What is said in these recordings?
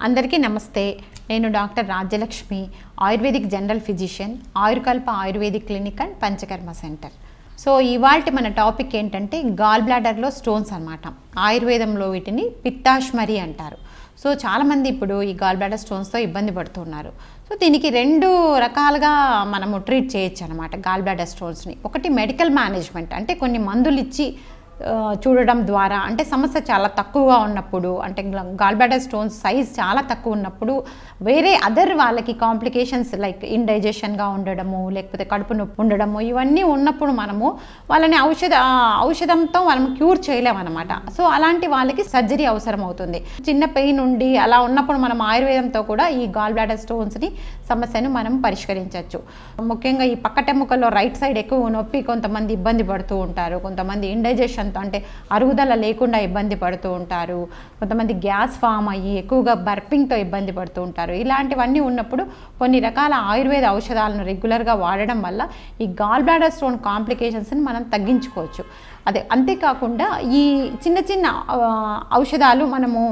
అందరికీ నమస్తే. నేను doctor Rajyalakshmi, Ayurvedic general physician, Ayurkalpa Ayurvedic clinic and panchakarma centre. So ఇవాల్టి మన టాపిక్ ఏంటంటే గాల్ బ్లాడర్లో స్టోన్స్ అన్నమాట. ఆయుర్వేదంలో వీటిని పిత్తాష్మరి అంటారు. సో చాలామంది ఇప్పుడు ఈ గాల్ బ్లాడర్ స్టోన్స్తో ఇబ్బంది పడుతున్నారు. సో దీనికి రెండు రకాలుగా మనము ట్రీట్ చేయొచ్చు అనమాట గాల్ బ్లాడర్ స్టోన్స్ని. ఒకటి మెడికల్ మేనేజ్మెంట్, అంటే కొన్ని మందులు ఇచ్చి చూడడం ద్వారా, అంటే సమస్య చాలా తక్కువగా ఉన్నప్పుడు, అంటే గాల్ బ్లాడర్ స్టోన్స్ సైజ్ చాలా తక్కువ ఉన్నప్పుడు వేరే అదర్ వాళ్ళకి కాంప్లికేషన్స్ లైక్ ఇండైజెషన్గా ఉండడము, లేకపోతే కడుపు నొప్పి ఉండడము, ఇవన్నీ ఉన్నప్పుడు మనము వాళ్ళని ఔషధంతో మనం క్యూర్ చేయలేమన్నమాట. సో అలాంటి వాళ్ళకి సర్జరీ అవసరం అవుతుంది. చిన్న పెయిన్ ఉండి అలా ఉన్నప్పుడు మనం ఆయుర్వేదంతో కూడా ఈ గాల్ బ్లాడర్ స్టోన్స్ని సమస్యను మనం పరిష్కరించవచ్చు. ముఖ్యంగా ఈ పక్కటెముకల్లో రైట్ సైడ్ ఎక్కువ నొప్పి కొంతమంది ఇబ్బంది పడుతూ ఉంటారు, కొంతమంది ఇండైజెషన్ అంటే అరుగుదల లేకుండా ఇబ్బంది పడుతూ ఉంటారు, కొంతమంది గ్యాస్ ఫామ్ అయ్యి ఎక్కువగా బర్పింగ్తో ఇబ్బంది పడుతూ ఉంటారు. ఇలాంటివన్నీ ఉన్నప్పుడు కొన్ని రకాల ఆయుర్వేద ఔషధాలను రెగ్యులర్గా వాడడం వల్ల ఈ గాల్ బ్లాడర్ స్టోన్ కాంప్లికేషన్స్ని మనం తగ్గించుకోవచ్చు. అంతేకాకుండా ఈ చిన్న చిన్న ఔషధాలు మనము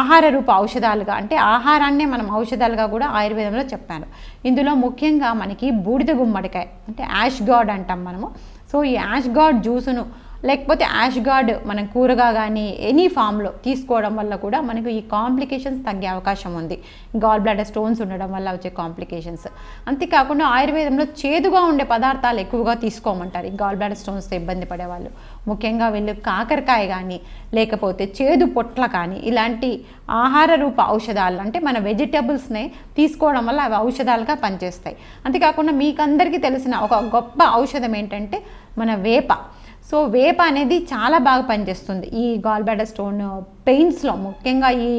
ఆహార రూప ఔషధాలుగా, అంటే ఆహారాన్నే మనం ఔషధాలుగా కూడా ఆయుర్వేదంలో చెప్పాను. ఇందులో ముఖ్యంగా మనకి బూడిద గుమ్మడికాయ, అంటే యాష్ గార్డ్ అంటాం మనము. సో ఈ యాష్ గార్డ్ జ్యూసును లేకపోతే యాష్ గార్డ్ మనం కూరగా కానీ ఎనీ ఫామ్లో తీసుకోవడం వల్ల కూడా మనకు ఈ కాంప్లికేషన్స్ తగ్గే అవకాశం ఉంది, గాల్ బ్లాడర్ స్టోన్స్ ఉండడం వల్ల వచ్చే కాంప్లికేషన్స్. అంతేకాకుండా ఆయుర్వేదంలో చేదుగా ఉండే పదార్థాలు ఎక్కువగా తీసుకోమంటారు ఈ గాల్ బ్లాడర్ స్టోన్స్తో ఇబ్బంది పడేవాళ్ళు. ముఖ్యంగా వీళ్ళు కాకరకాయ కానీ లేకపోతే చేదు పొట్ల కానీ ఇలాంటి ఆహార రూప ఔషధాలు, అంటే మన వెజిటబుల్స్నే తీసుకోవడం వల్ల అవి ఔషధాలుగా పనిచేస్తాయి. అంతేకాకుండా మీకు అందరికీ తెలిసిన ఒక గొప్ప ఔషధం ఏంటంటే మన వేప. సో వేప అనేది చాలా బాగా పనిచేస్తుంది ఈ గాల్ బ్లాడర్ స్టోన్ పెయిన్స్లో. ముఖ్యంగా ఈ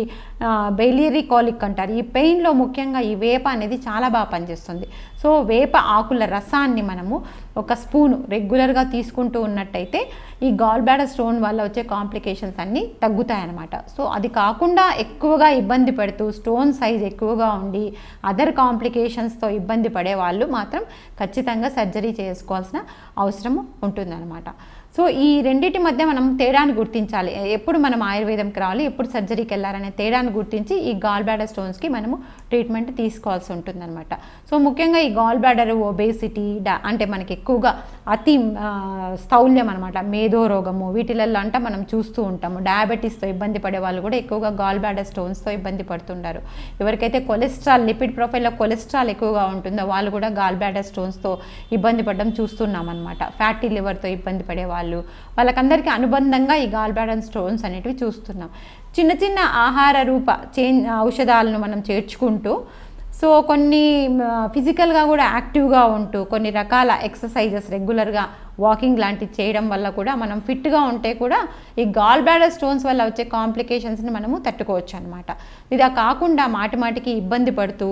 బైలియరీ కాలిక్ అంటారు, ఈ పెయిన్లో ముఖ్యంగా ఈ వేప అనేది చాలా బాగా పనిచేస్తుంది. సో వేప ఆకుల రసాన్ని మనము ఒక స్పూను రెగ్యులర్గా తీసుకుంటూ ఉన్నట్టయితే ఈ గాల్ బ్లాడర్ స్టోన్ వల్ల వచ్చే కాంప్లికేషన్స్ అన్నీ తగ్గుతాయన్నమాట. సో అది కాకుండా ఎక్కువగా ఇబ్బంది పడుతూ స్టోన్ సైజ్ ఎక్కువగా ఉండి అదర్ కాంప్లికేషన్స్తో ఇబ్బంది పడే వాళ్ళు మాత్రం ఖచ్చితంగా సర్జరీ చేసుకోవాల్సిన అవసరం ఉంటుందన్నమాట. సో ఈ రెండింటి మధ్య మనం తేడాను గుర్తించాలి. ఎప్పుడు మనం ఆయుర్వేదంకి రావాలి, ఎప్పుడు సర్జరీకి వెళ్ళాలనే తేడాను గుర్తించి ఈ గాల్ బ్లాడర్ స్టోన్స్కి మనము ట్రీట్మెంట్ తీసుకోవాల్సి ఉంటుందన్నమాట. సో ముఖ్యంగా ఈ గాల్ బ్లాడర్ ఒబేసిటీ, అంటే మనకి ఎక్కువగా అతి స్థౌల్యం అనమాట, మేధో రోగము, వీటిలలో అంటే మనం చూస్తూ ఉంటాము. డయాబెటీస్తో ఇబ్బంది పడే వాళ్ళు కూడా ఎక్కువగా గాల్ బ్లాడర్ స్టోన్స్తో ఇబ్బంది పడుతుంటారు. ఎవరికైతే కొలెస్ట్రాల్, లిపిడ్ ప్రొఫైల్లో కొలెస్ట్రాల్ ఎక్కువగా ఉంటుందో వాళ్ళు కూడా గాల్ బ్లాడర్ స్టోన్స్తో ఇబ్బంది పడడం చూస్తున్నాం అనమాట. ఫ్యాటీ లివర్తో ఇబ్బంది పడే వాళ్ళకందరికీ అనుబంధంగా ఈ గాల్ బ్లాడర్ స్టోన్స్ అనేటివి చూస్తున్నాం. చిన్న చిన్న ఆహార రూప ఔషధాలను మనం చేర్చుకుంటూ, సో కొన్ని ఫిజికల్గా కూడా యాక్టివ్గా ఉంటూ కొన్ని రకాల ఎక్సర్సైజెస్ రెగ్యులర్గా వాకింగ్ లాంటివి చేయడం వల్ల కూడా మనం ఫిట్గా ఉంటే కూడా ఈ గాల్ బ్లాడర్ స్టోన్స్ వల్ల వచ్చే కాంప్లికేషన్స్ని మనము తట్టుకోవచ్చు అనమాట. ఇది కాకుండా మాటిమాటికి ఇబ్బంది పడుతూ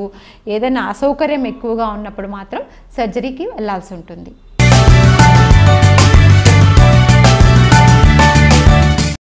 ఏదైనా అసౌకర్యం ఎక్కువగా ఉన్నప్పుడు మాత్రం సర్జరీకి వెళ్ళాల్సి ఉంటుంది.